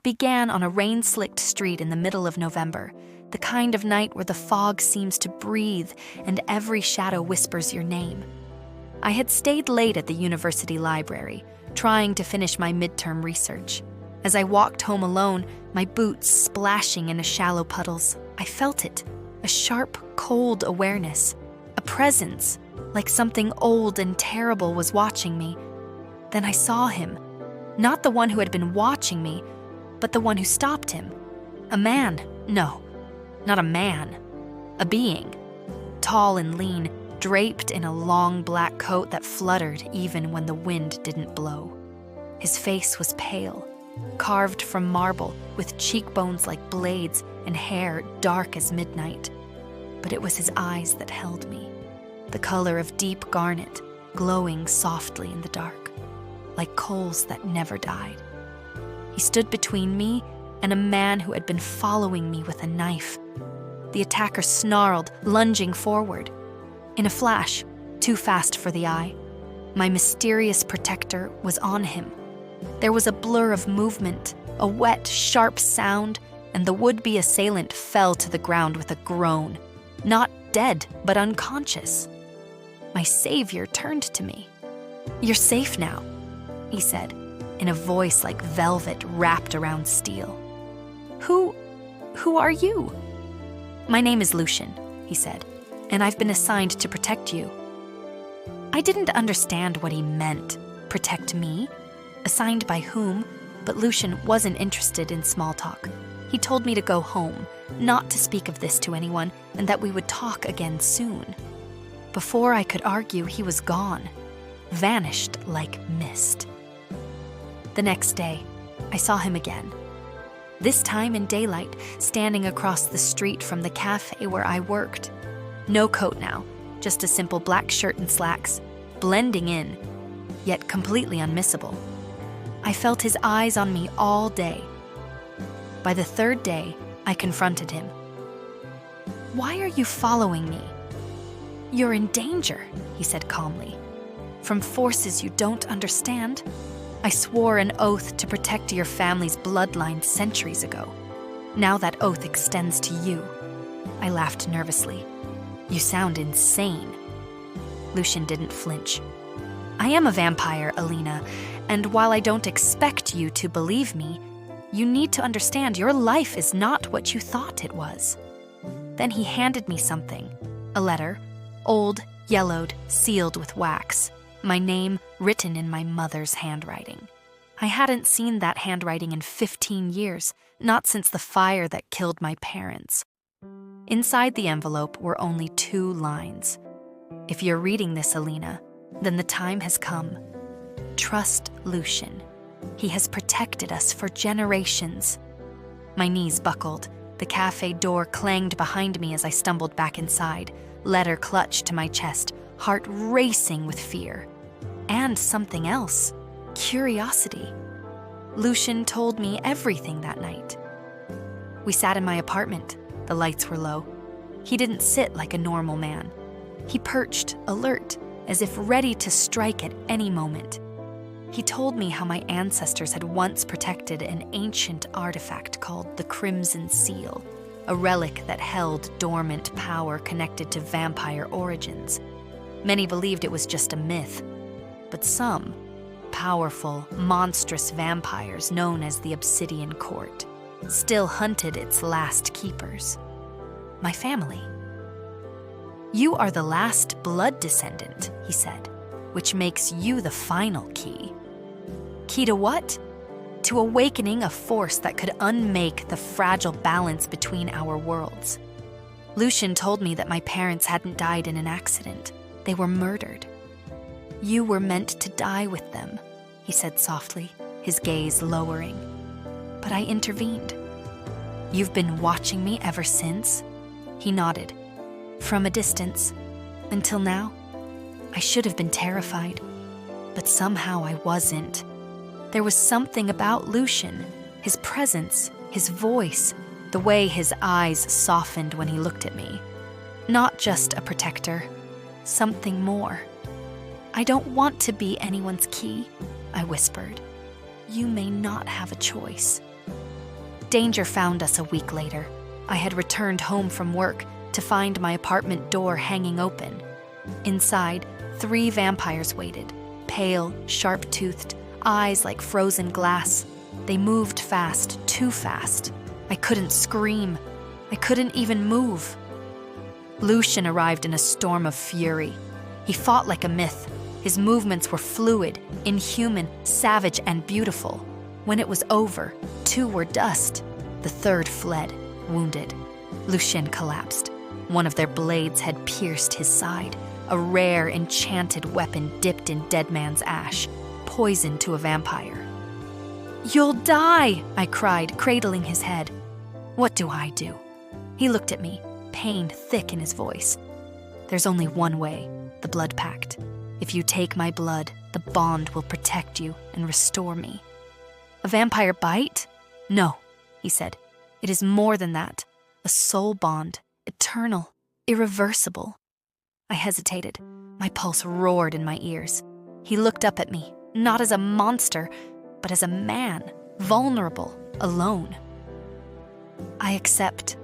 began on a rain-slicked street in the middle of November, the kind of night where the fog seems to breathe and every shadow whispers your name. I had stayed late at the university library, trying to finish my midterm research. As I walked home alone, my boots splashing in shallow puddles, I felt it, a sharp, cold awareness, a presence, like something old and terrible was watching me. Then I saw him, not the one who had been watching me, but the one who stopped him. A man, no, not a man, a being, tall and lean, draped in a long black coat that fluttered even when the wind didn't blow. His face was pale, carved from marble, with cheekbones like blades and hair dark as midnight. But it was his eyes that held me, the color of deep garnet, glowing softly in the dark, like coals that never died. He stood between me and a man who had been following me with a knife. The attacker snarled, lunging forward. In a flash, too fast for the eye, my mysterious protector was on him. There was a blur of movement, a wet, sharp sound, and the would-be assailant fell to the ground with a groan, not dead, but unconscious. My savior turned to me. "You're safe now," he said, in a voice like velvet wrapped around steel. Who are you?" "My name is Lucian," he said, "and I've been assigned to protect you." I didn't understand what he meant. Protect me? Assigned by whom? But Lucian wasn't interested in small talk. He told me to go home, not to speak of this to anyone, and that we would talk again soon. Before I could argue, he was gone, vanished like mist. The next day, I saw him again. This time in daylight, standing across the street from the cafe where I worked. No coat now, just a simple black shirt and slacks, blending in, yet completely unmissable. I felt his eyes on me all day. By the third day, I confronted him. "Why are you following me?" "You're in danger," he said calmly. "From forces you don't understand. I swore an oath to protect your family's bloodline centuries ago. Now that oath extends to you." I laughed nervously. "You sound insane." Lucian didn't flinch. "I am a vampire, Alina, and while I don't expect you to believe me, you need to understand your life is not what you thought it was." Then he handed me something, a letter, old, yellowed, sealed with wax, my name written in my mother's handwriting. I hadn't seen that handwriting in 15 years, not since the fire that killed my parents. Inside the envelope were only 2 lines. "If you're reading this, Alina, then the time has come. Trust Lucian. He has protected us for generations." My knees buckled. The cafe door clanged behind me as I stumbled back inside, letter clutched to my chest, heart racing with fear. And something else, curiosity. Lucian told me everything that night. We sat in my apartment. The lights were low. He didn't sit like a normal man. He perched, alert, as if ready to strike at any moment. He told me how my ancestors had once protected an ancient artifact called the Crimson Seal, a relic that held dormant power connected to vampire origins. Many believed it was just a myth, but some, powerful, monstrous vampires known as the Obsidian Court, still hunted its last keepers. My family. "You are the last blood descendant," he said, "which makes you the final key." Key to what? To awakening a force that could unmake the fragile balance between our worlds. Lucian told me that my parents hadn't died in an accident. They were murdered. "You were meant to die with them," he said softly, his gaze lowering. But I intervened. "You've been watching me ever since?" He nodded. "From a distance. Until now. I should have been terrified, but somehow I wasn't. There was something about Lucian, his presence, his voice, the way his eyes softened when he looked at me. Not just a protector, something more. "I don't want to be anyone's key," I whispered. "You may not have a choice." Danger found us a week later. I had returned home from work to find my apartment door hanging open. Inside, 3 vampires waited, pale, sharp-toothed, eyes like frozen glass. They moved fast, too fast. I couldn't scream. I couldn't even move. Lucian arrived in a storm of fury. He fought like a myth. His movements were fluid, inhuman, savage, and beautiful. When it was over, 2 were dust. The 3rd fled, wounded. Lucian collapsed. One of their blades had pierced his side, a rare, enchanted weapon dipped in dead man's ash, poison to a vampire. "You'll die," I cried, cradling his head. "What do I do?" He looked at me, pain thick in his voice. "There's only one way, the blood pact. If you take my blood, the bond will protect you and restore me." "A vampire bite?" "No," he said. "It is more than that. A soul bond, eternal, irreversible." I hesitated. My pulse roared in my ears. He looked up at me, not as a monster, but as a man, vulnerable, alone. "I accept."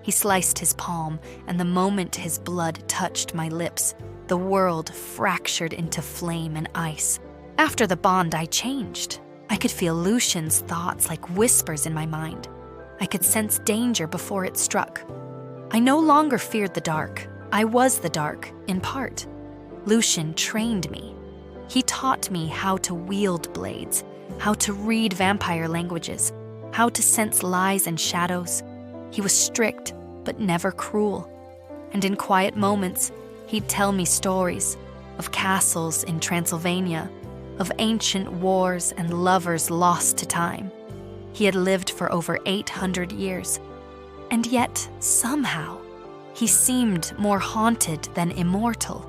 He sliced his palm, and the moment his blood touched my lips, the world fractured into flame and ice. After the bond, I changed. I could feel Lucian's thoughts like whispers in my mind. I could sense danger before it struck. I no longer feared the dark. I was the dark, in part. Lucian trained me. He taught me how to wield blades, how to read vampire languages, how to sense lies and shadows. He was strict, but never cruel. And in quiet moments, he'd tell me stories of castles in Transylvania, of ancient wars and lovers lost to time. He had lived for over 800 years. And yet, somehow, he seemed more haunted than immortal.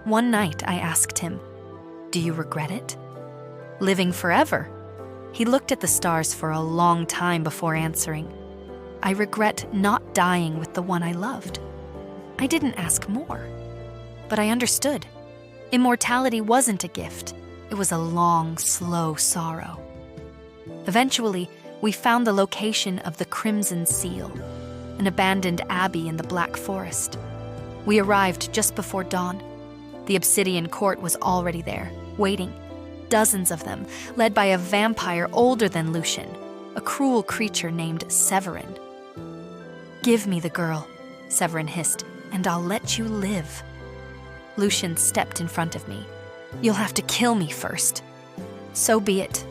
One night, I asked him, "Do you regret it?" "Living forever." He looked at the stars for a long time before answering. "I regret not dying with the one I loved." I didn't ask more, but I understood. Immortality wasn't a gift. It was a long, slow sorrow. Eventually, we found the location of the Crimson Seal, an abandoned abbey in the Black Forest. We arrived just before dawn. The Obsidian Court was already there, waiting. Dozens of them, led by a vampire older than Lucian, a cruel creature named Severin. "Give me the girl," Severin hissed, "and I'll let you live." Lucian stepped in front of me. "You'll have to kill me first." So be it.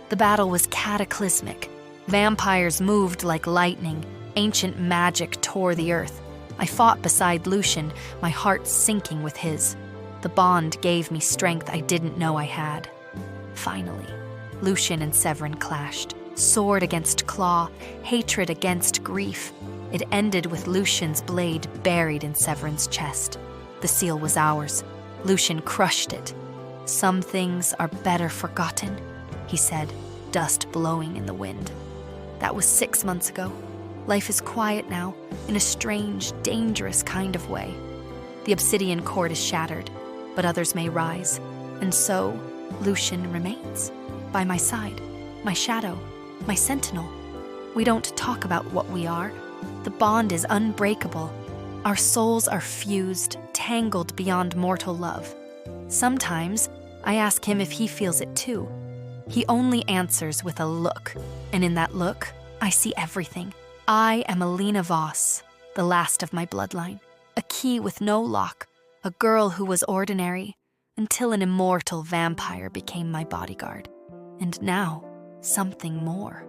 The battle was cataclysmic. Vampires moved like lightning. Ancient magic tore the earth. I fought beside Lucian, my heart sinking with his. The bond gave me strength I didn't know I had. Finally, Lucian and Severin clashed. Sword against claw, hatred against grief. It ended with Lucian's blade buried in Severin's chest. The seal was ours. Lucian crushed it. "Some things are better forgotten," he said, dust blowing in the wind. That was 6 months ago. Life is quiet now, in a strange, dangerous kind of way. The Obsidian Court is shattered, but others may rise. And so, Lucian remains, by my side, my shadow, my sentinel. We don't talk about what we are. The bond is unbreakable. Our souls are fused, tangled beyond mortal love. Sometimes, I ask him if he feels it too. He only answers with a look, and in that look, I see everything. I am Alina Voss, the last of my bloodline, a key with no lock, a girl who was ordinary, until an immortal vampire became my bodyguard. And now, something more.